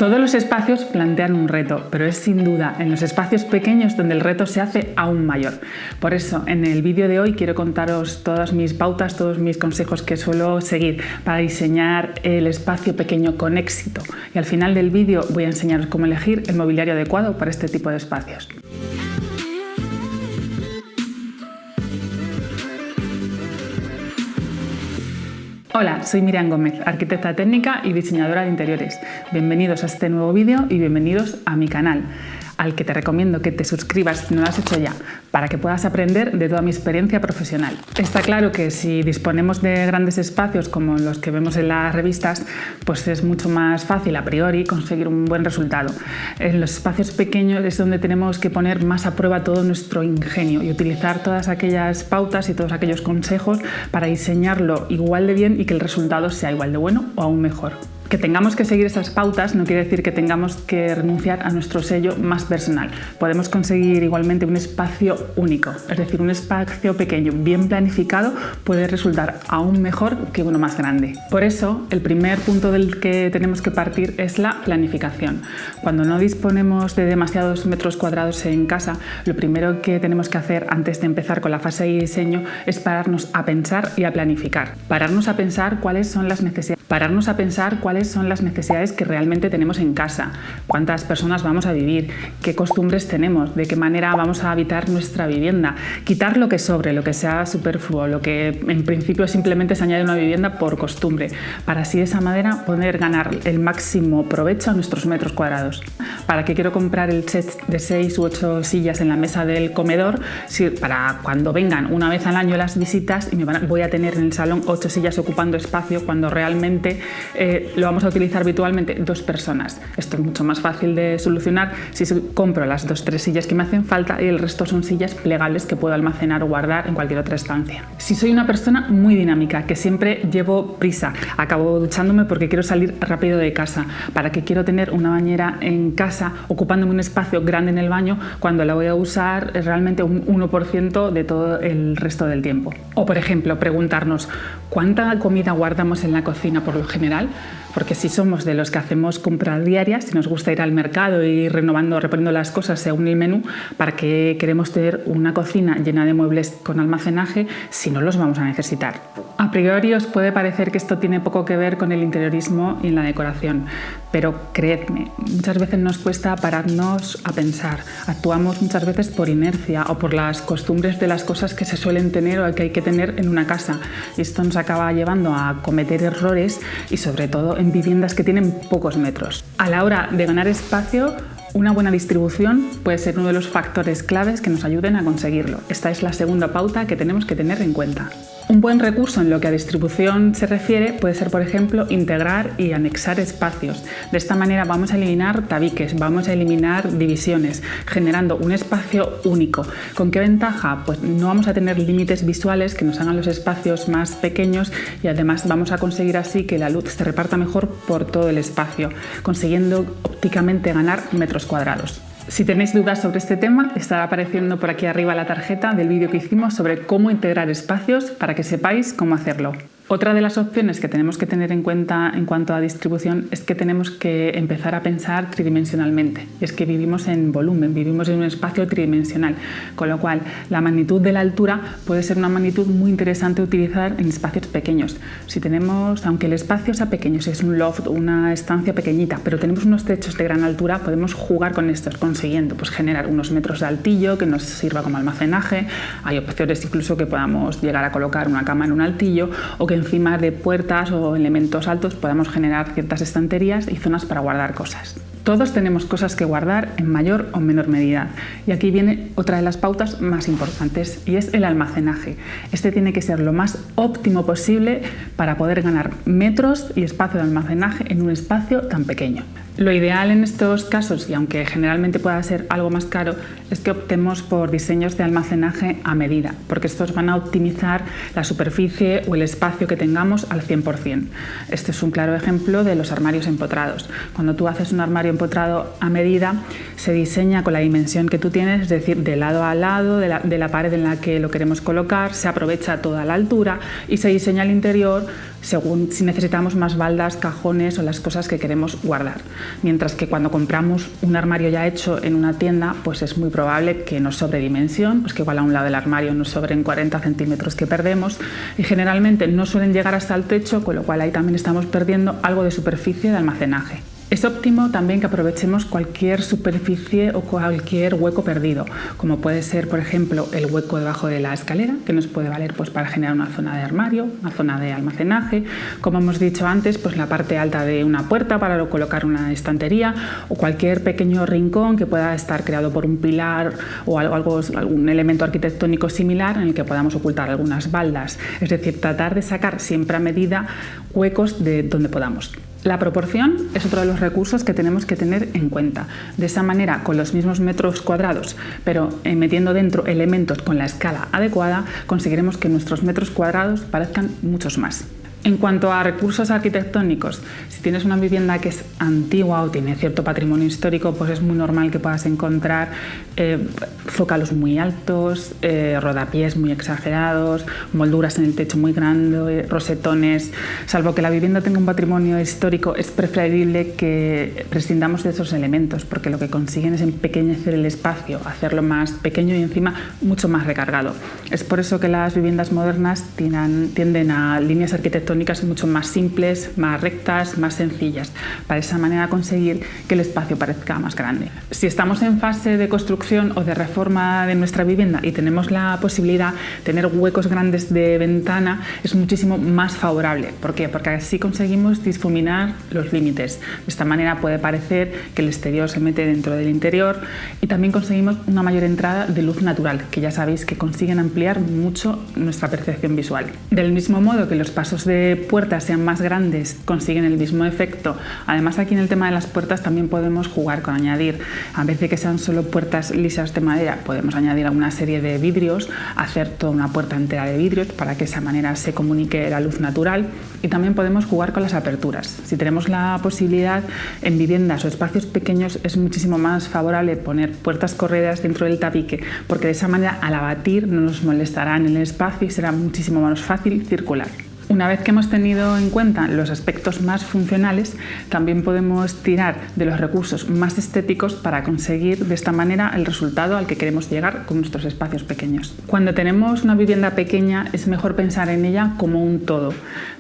Todos los espacios plantean un reto, pero es sin duda en los espacios pequeños donde el reto se hace aún mayor. Por eso, en el vídeo de hoy quiero contaros todas mis pautas, todos mis consejos que suelo seguir para diseñar el espacio pequeño con éxito. Y al final del vídeo voy a enseñaros cómo elegir el mobiliario adecuado para este tipo de espacios. Hola, soy Miriam Gómez, arquitecta técnica y diseñadora de interiores. Bienvenidos a este nuevo vídeo y bienvenidos a mi canal, al que te recomiendo que te suscribas si no lo has hecho ya, para que puedas aprender de toda mi experiencia profesional. Está claro que si disponemos de grandes espacios como los que vemos en las revistas, pues es mucho más fácil a priori conseguir un buen resultado. En los espacios pequeños es donde tenemos que poner más a prueba todo nuestro ingenio y utilizar todas aquellas pautas y todos aquellos consejos para diseñarlo igual de bien y que el resultado sea igual de bueno o aún mejor. Que tengamos que seguir esas pautas no quiere decir que tengamos que renunciar a nuestro sello más personal. Podemos conseguir igualmente un espacio único, es decir, un espacio pequeño, bien planificado, puede resultar aún mejor que uno más grande. Por eso, el primer punto del que tenemos que partir es la planificación. Cuando no disponemos de demasiados metros cuadrados en casa, lo primero que tenemos que hacer antes de empezar con la fase de diseño es pararnos a pensar y a planificar. Pararnos a pensar cuáles son las necesidades que realmente tenemos en casa, cuántas personas vamos a vivir, qué costumbres tenemos, de qué manera vamos a habitar nuestra vivienda, quitar lo que sobre, lo que sea superfluo, lo que en principio simplemente se añade a una vivienda por costumbre, para así de esa manera poder ganar el máximo provecho a nuestros metros cuadrados. ¿Para qué quiero comprar el set de 6 u 8 sillas en la mesa del comedor? Para cuando vengan una vez al año las visitas y voy a tener en el salón 8 sillas ocupando espacio cuando realmente lo vamos a utilizar habitualmente 2 personas. Esto es mucho más fácil de solucionar si compro las 2-3 sillas que me hacen falta y el resto son sillas plegables que puedo almacenar o guardar en cualquier otra estancia. Si soy una persona muy dinámica, que siempre llevo prisa, acabo duchándome porque quiero salir rápido de casa, para que quiero tener una bañera en casa ocupándome un espacio grande en el baño cuando la voy a usar realmente un 1% de todo el resto del tiempo. O por ejemplo, preguntarnos ¿cuánta comida guardamos en la cocina por lo general? Porque si somos de los que hacemos compras diarias, si nos gusta ir al mercado y reponiendo las cosas según el menú, ¿para qué queremos tener una cocina llena de muebles con almacenaje si no los vamos a necesitar? A priori os puede parecer que esto tiene poco que ver con el interiorismo y en la decoración, pero creedme, muchas veces nos cuesta pararnos a pensar. Actuamos muchas veces por inercia o por las costumbres de las cosas que se suelen tener o que hay que tener en una casa. Y esto nos acaba llevando a cometer errores y sobre todo en viviendas que tienen pocos metros. A la hora de ganar espacio, una buena distribución puede ser uno de los factores claves que nos ayuden a conseguirlo. Esta es la segunda pauta que tenemos que tener en cuenta. Un buen recurso en lo que a distribución se refiere puede ser, por ejemplo, integrar y anexar espacios. De esta manera vamos a eliminar tabiques, vamos a eliminar divisiones, generando un espacio único. ¿Con qué ventaja? Pues no vamos a tener límites visuales que nos hagan los espacios más pequeños y además vamos a conseguir así que la luz se reparta mejor por todo el espacio, consiguiendo ópticamente ganar metros cuadrados. Si tenéis dudas sobre este tema, estará apareciendo por aquí arriba la tarjeta del vídeo que hicimos sobre cómo integrar espacios para que sepáis cómo hacerlo. Otra de las opciones que tenemos que tener en cuenta en cuanto a distribución es que tenemos que empezar a pensar tridimensionalmente. Y es que vivimos en volumen, vivimos en un espacio tridimensional, con lo cual la magnitud de la altura puede ser una magnitud muy interesante utilizar en espacios pequeños. Si tenemos, aunque el espacio sea pequeño, si es un loft, una estancia pequeñita, pero tenemos unos techos de gran altura, podemos jugar con estos, consiguiendo generar unos metros de altillo que nos sirva como almacenaje. Hay opciones incluso que podamos llegar a colocar una cama en un altillo o que encima de puertas o elementos altos podamos generar ciertas estanterías y zonas para guardar cosas. Todos tenemos cosas que guardar en mayor o menor medida y aquí viene otra de las pautas más importantes y es el almacenaje. Este tiene que ser lo más óptimo posible para poder ganar metros y espacio de almacenaje en un espacio tan pequeño. Lo ideal en estos casos, y aunque generalmente pueda ser algo más caro, es que optemos por diseños de almacenaje a medida, porque estos van a optimizar la superficie o el espacio que tengamos al 100%. Este es un claro ejemplo de los armarios empotrados. Cuando tú haces un armario empotrado a medida, se diseña con la dimensión que tú tienes, es decir, de lado a lado de la pared en la que lo queremos colocar, se aprovecha toda la altura y se diseña el interior según si necesitamos más baldas, cajones o las cosas que queremos guardar. Mientras que cuando compramos un armario ya hecho en una tienda, pues es muy probable que nos sobre dimensión, pues que igual a un lado del armario nos sobren 40 centímetros que perdemos y generalmente no suelen llegar hasta el techo, con lo cual ahí también estamos perdiendo algo de superficie de almacenaje. Es óptimo también que aprovechemos cualquier superficie o cualquier hueco perdido, como puede ser, por ejemplo, el hueco debajo de la escalera, que nos puede valer pues, para generar una zona de armario, una zona de almacenaje, como hemos dicho antes, pues la parte alta de una puerta para colocar una estantería o cualquier pequeño rincón que pueda estar creado por un pilar o algún elemento arquitectónico similar en el que podamos ocultar algunas baldas. Es decir, tratar de sacar siempre a medida huecos de donde podamos. La proporción es otro de los recursos que tenemos que tener en cuenta. De esa manera, con los mismos metros cuadrados, pero metiendo dentro elementos con la escala adecuada, conseguiremos que nuestros metros cuadrados parezcan muchos más. En cuanto a recursos arquitectónicos, si tienes una vivienda que es antigua o tiene cierto patrimonio histórico, pues es muy normal que puedas encontrar zócalos muy altos, rodapiés muy exagerados, molduras en el techo muy grandes, rosetones. Salvo que la vivienda tenga un patrimonio histórico, es preferible que prescindamos de esos elementos, porque lo que consiguen es empequeñecer el espacio, hacerlo más pequeño y encima mucho más recargado. Es por eso que las viviendas modernas tienden a líneas arquitectónicas mucho más simples, más rectas, más sencillas, para de esa manera conseguir que el espacio parezca más grande. Si estamos en fase de construcción o de reforma de nuestra vivienda y tenemos la posibilidad de tener huecos grandes de ventana, es muchísimo más favorable. ¿Por qué? Porque así conseguimos difuminar los límites. De esta manera puede parecer que el exterior se mete dentro del interior y también conseguimos una mayor entrada de luz natural, que ya sabéis que consiguen ampliar mucho nuestra percepción visual. Del mismo modo que los pasos de puertas sean más grandes, consiguen el mismo efecto. Además, aquí en el tema de las puertas también podemos jugar con añadir, a vez de que sean solo puertas lisas de madera, podemos añadir alguna serie de vidrios, hacer toda una puerta entera de vidrios para que de esa manera se comunique la luz natural. Y también podemos jugar con las aperturas. Si tenemos la posibilidad, en viviendas o espacios pequeños es muchísimo más favorable poner puertas corredas dentro del tabique, porque de esa manera al abatir no nos molestará en el espacio y será muchísimo más fácil circular. Una vez que hemos tenido en cuenta los aspectos más funcionales, también podemos tirar de los recursos más estéticos para conseguir de esta manera el resultado al que queremos llegar con nuestros espacios pequeños. Cuando tenemos una vivienda pequeña es mejor pensar en ella como un todo,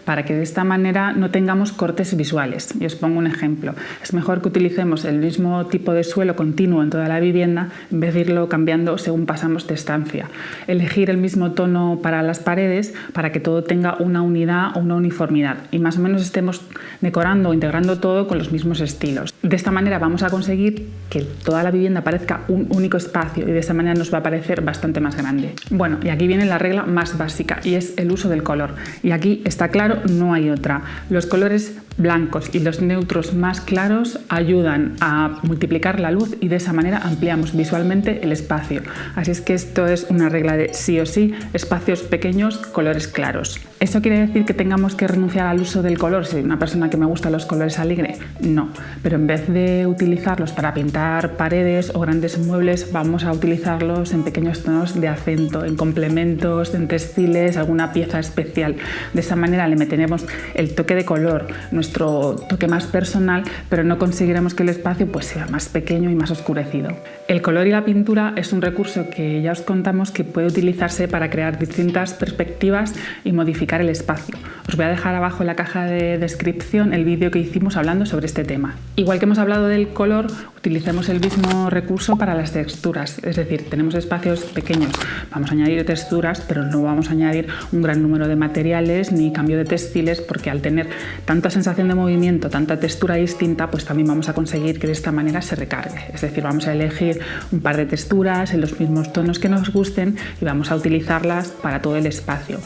para que de esta manera no tengamos cortes visuales. Y os pongo un ejemplo. Es mejor que utilicemos el mismo tipo de suelo continuo en toda la vivienda en vez de irlo cambiando según pasamos de estancia. Elegir el mismo tono para las paredes para que todo tenga una unidad o una uniformidad y más o menos estemos decorando o integrando todo con los mismos estilos. De esta manera vamos a conseguir que toda la vivienda parezca un único espacio y de esa manera nos va a parecer bastante más grande. Bueno, y aquí viene la regla más básica y es el uso del color. Y aquí está claro, no hay otra. Los colores blancos y los neutros más claros ayudan a multiplicar la luz y de esa manera ampliamos visualmente el espacio. Así es que esto es una regla de sí o sí, espacios pequeños, colores claros. ¿Eso quiere decir que tengamos que renunciar al uso del color? Si soy una persona que me gustan los colores alegre, no. Pero en vez de utilizarlos para pintar paredes o grandes muebles, vamos a utilizarlos en pequeños tonos de acento, en complementos, en textiles, alguna pieza especial. De esa manera le meteremos el toque de color, nuestro toque más personal, pero no conseguiremos que el espacio pues, sea más pequeño y más oscurecido. El color y la pintura es un recurso que ya os contamos que puede utilizarse para crear distintas perspectivas y modificar el espacio. Os voy a dejar abajo en la caja de descripción el vídeo que hicimos hablando sobre este tema. Igual que hemos hablado del color, utilicemos el mismo recurso para las texturas, es decir, tenemos espacios pequeños, vamos a añadir texturas, pero no vamos a añadir un gran número de materiales ni cambio de textiles, porque al tener tanta sensación de movimiento, tanta textura distinta, pues también vamos a conseguir que de esta manera se recargue. Es decir, vamos a elegir un par de texturas en los mismos tonos que nos gusten y vamos a utilizarlas para todo el espacio.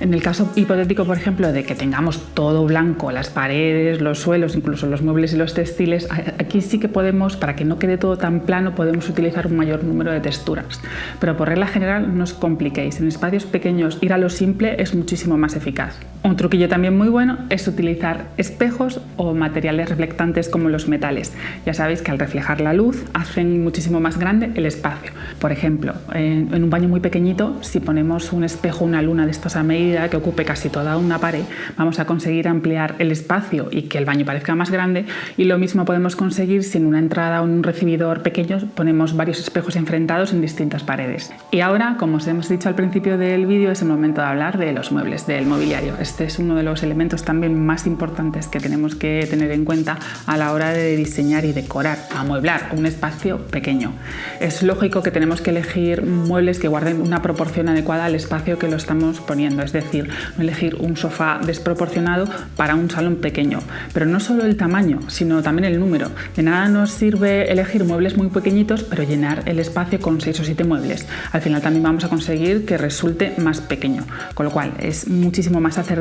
En el caso hipotético, por ejemplo, de que tengamos todo blanco, las paredes, los suelos, incluso los muebles y los textiles, aquí sí que podemos, para que no quede todo tan plano, podemos utilizar un mayor número de texturas. Pero por regla general no os compliquéis, en espacios pequeños ir a lo simple es muchísimo más eficaz. Un truquillo también muy bueno es utilizar espejos o materiales reflectantes como los metales. Ya sabéis que al reflejar la luz hacen muchísimo más grande el espacio. Por ejemplo, en un baño muy pequeñito, si ponemos un espejo, una luna de estos a medida que ocupe casi toda una pared, vamos a conseguir ampliar el espacio y que el baño parezca más grande, y lo mismo podemos conseguir si en una entrada o en un recibidor pequeño ponemos varios espejos enfrentados en distintas paredes. Y ahora, como os hemos dicho al principio del vídeo, es el momento de hablar de los muebles, del mobiliario. Este es uno de los elementos también más importantes que tenemos que tener en cuenta a la hora de diseñar y decorar, amueblar un espacio pequeño. Es lógico que tenemos que elegir muebles que guarden una proporción adecuada al espacio que lo estamos poniendo, es decir, no elegir un sofá desproporcionado para un salón pequeño. Pero no solo el tamaño, sino también el número. De nada nos sirve elegir muebles muy pequeñitos, pero llenar el espacio con 6 o 7 muebles. Al final también vamos a conseguir que resulte más pequeño, con lo cual es muchísimo más acertado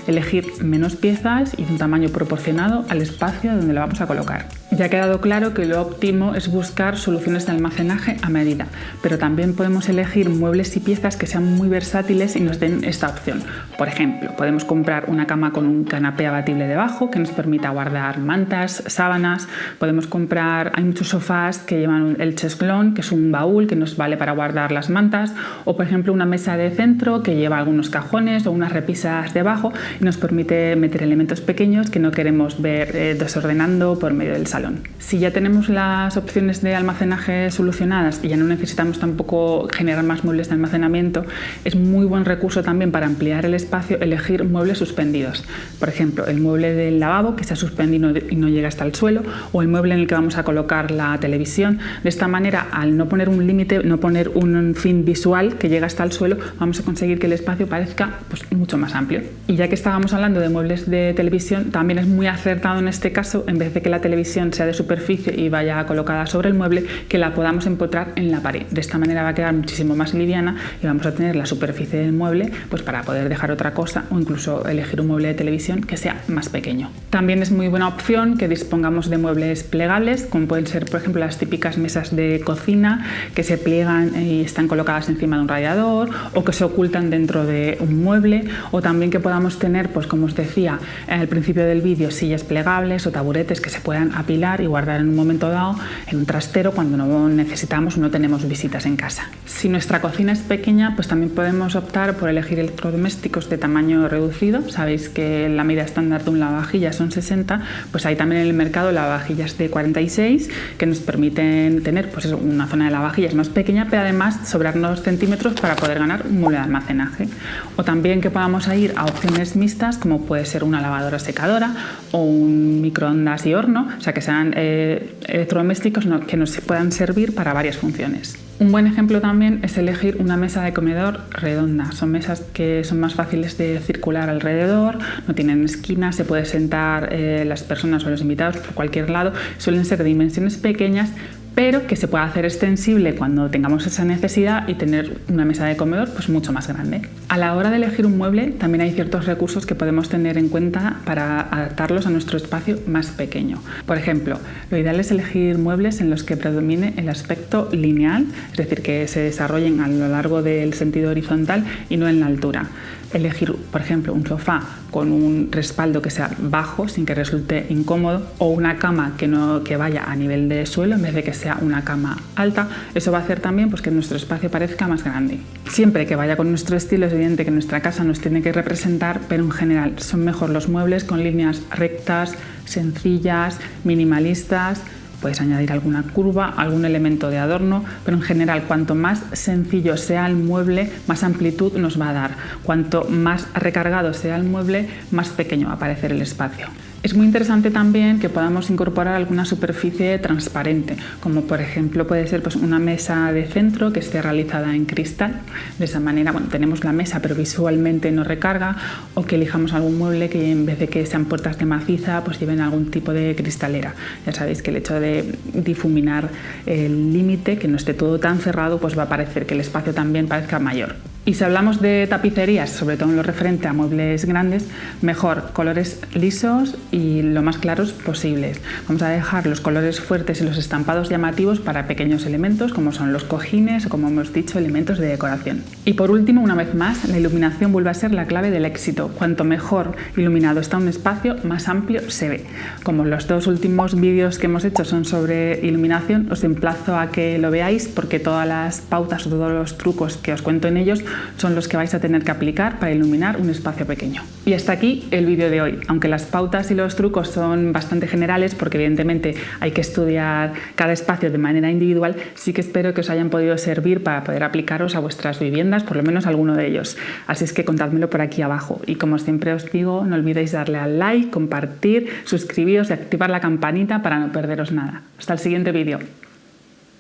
elegir menos piezas y de un tamaño proporcionado al espacio donde lo vamos a colocar. Ya ha quedado claro que lo óptimo es buscar soluciones de almacenaje a medida, pero también podemos elegir muebles y piezas que sean muy versátiles y nos den esta opción. Por ejemplo, podemos comprar una cama con un canapé abatible debajo que nos permita guardar mantas, sábanas. Podemos comprar, hay muchos sofás que llevan el chesclón, que es un baúl que nos vale para guardar las mantas, o por ejemplo una mesa de centro que lleva algunos cajones o unas repisas debajo y nos permite meter elementos pequeños que no queremos ver desordenando por medio del salón. Si ya tenemos las opciones de almacenaje solucionadas y ya no necesitamos tampoco generar más muebles de almacenamiento, es muy buen recurso también para ampliar el espacio elegir muebles suspendidos. Por ejemplo, el mueble del lavabo que está suspendido y no llega hasta el suelo, o el mueble en el que vamos a colocar la televisión. De esta manera, al no poner un límite, no poner un fin visual que llega hasta el suelo, vamos a conseguir que el espacio parezca mucho más amplio. Y ya que estábamos hablando de muebles de televisión, también es muy acertado en este caso, en vez de que la televisión sea de superficie y vaya colocada sobre el mueble, que la podamos empotrar en la pared. De esta manera va a quedar muchísimo más liviana y vamos a tener la superficie del mueble para poder dejar otra cosa, o incluso elegir un mueble de televisión que sea más pequeño. También es muy buena opción que dispongamos de muebles plegables, como pueden ser por ejemplo las típicas mesas de cocina que se pliegan y están colocadas encima de un radiador, o que se ocultan dentro de un mueble, o también que podamos tener, como os decía al principio del vídeo, sillas plegables o taburetes que se puedan apilar y guardar en un momento dado en un trastero cuando no necesitamos o no tenemos visitas en casa. Si nuestra cocina es pequeña, pues también podemos optar por elegir electrodomésticos de tamaño reducido. Sabéis que la medida estándar de un lavavajillas son 60, pues hay también en el mercado lavavajillas de 46 que nos permiten tener una zona de lavavajillas más pequeña, pero además sobrarnos centímetros para poder ganar un mueble de almacenaje. O también que podamos ir a opciones mixtas, como puede ser una lavadora secadora o un microondas y horno, o sea que sean electrodomésticos que nos puedan servir para varias funciones. Un buen ejemplo también es elegir una mesa de comedor redonda. Son mesas que son más fáciles de circular alrededor, no tienen esquinas, se puede sentar las personas o los invitados por cualquier lado. Suelen ser de dimensiones pequeñas, pero que se pueda hacer extensible cuando tengamos esa necesidad y tener una mesa de comedor mucho más grande. A la hora de elegir un mueble también hay ciertos recursos que podemos tener en cuenta para adaptarlos a nuestro espacio más pequeño. Por ejemplo, lo ideal es elegir muebles en los que predomine el aspecto lineal, es decir, que se desarrollen a lo largo del sentido horizontal y no en la altura. Elegir, por ejemplo, un sofá con un respaldo que sea bajo sin que resulte incómodo, o una cama que vaya a nivel de suelo en vez de que sea una cama alta. Eso va a hacer también que nuestro espacio parezca más grande. Siempre que vaya con nuestro estilo, es evidente que nuestra casa nos tiene que representar, pero en general son mejor los muebles con líneas rectas, sencillas, minimalistas. Puedes añadir alguna curva, algún elemento de adorno, pero en general cuanto más sencillo sea el mueble, más amplitud nos va a dar. Cuanto más recargado sea el mueble, más pequeño va a parecer el espacio. Es muy interesante también que podamos incorporar alguna superficie transparente, como por ejemplo puede ser una mesa de centro que esté realizada en cristal. De esa manera tenemos la mesa pero visualmente no recarga, o que elijamos algún mueble que en vez de que sean puertas de maciza lleven algún tipo de cristalera. Ya sabéis que el hecho de difuminar el límite, que no esté todo tan cerrado, va a parecer que el espacio también parezca mayor. Y si hablamos de tapicerías, sobre todo en lo referente a muebles grandes, mejor colores lisos y lo más claros posibles. Vamos a dejar los colores fuertes y los estampados llamativos para pequeños elementos como son los cojines o, como hemos dicho, elementos de decoración. Y por último, una vez más, la iluminación vuelve a ser la clave del éxito. Cuanto mejor iluminado está un espacio, más amplio se ve. Como los dos últimos vídeos que hemos hecho son sobre iluminación, os emplazo a que lo veáis porque todas las pautas o todos los trucos que os cuento en ellos son los que vais a tener que aplicar para iluminar un espacio pequeño. Y hasta aquí el vídeo de hoy. Aunque las pautas y los trucos son bastante generales, porque evidentemente hay que estudiar cada espacio de manera individual, sí que espero que os hayan podido servir para poder aplicaros a vuestras viviendas, por lo menos alguno de ellos. Así es que contádmelo por aquí abajo. Y como siempre os digo, no olvidéis darle al like, compartir, suscribiros y activar la campanita para no perderos nada. Hasta el siguiente vídeo.